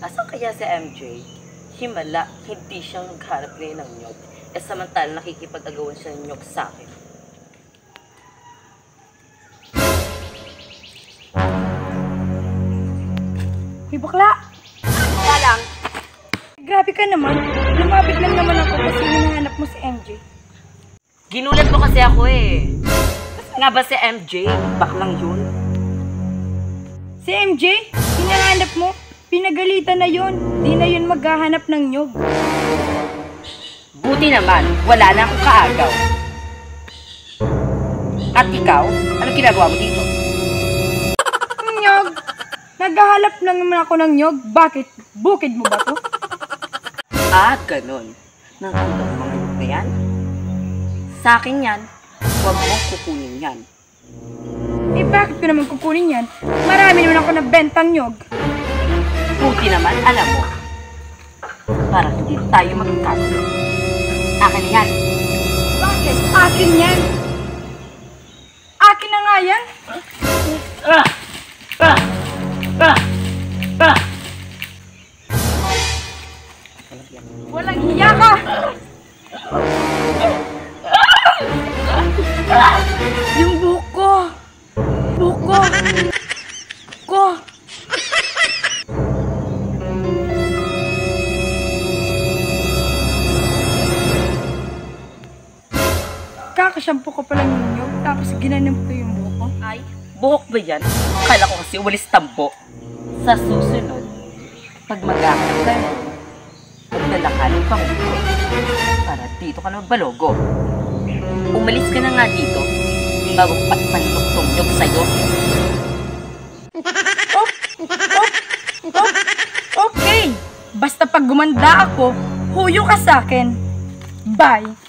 Asan kaya si MJ? Himala, hindi siyang nagharap ngayon ng nyog. Eh samantala nakikipag-agawan siya ng nyog sa akin. Hoy bakla! Wala lang. Grabe ka naman. Lumapit lang naman ako kasi hinahanap mo si MJ. Ginulat mo kasi ako eh. Kasi nga ba si MJ? Baklang yun. Si MJ? Hinahanap mo? Pinagalitan na yun. Di na yun maghahanap ng nyog. Buti naman, wala na akong kaagaw. At ikaw, anong ginagawa mo dito? Nyog! Naghahanap lang naman ako ng nyog. Bakit? Bukid mo ba to? Ah, ganun. Nakita mo mga nyog na yan? Sa akin yan, huwag mong kukunin yan. Eh bakit ko naman kukunin yan? Marami naman ako nagbentang nyog. Buti naman, alam mo, para hindi tayo magkakagulo. Akin na yan. Bakit? Akin yan. Akin na nga yan. Walang hiya ka. Yung buko. Buko. Buko. Kakashampo ko palang yung nyog, tapos ginanam ko yung buko. Ay, buhok ba yan? Akala ko kasi walis tambo. Sa susunod, pag maghahanap ka na, magdala ka ng pangulo para dito ka na magbalogo. Umalis ka na nga dito bago patpanlok tong nyog sa'yo. Okay, basta pag gumanda ako, huyo ka sa akin. Bye.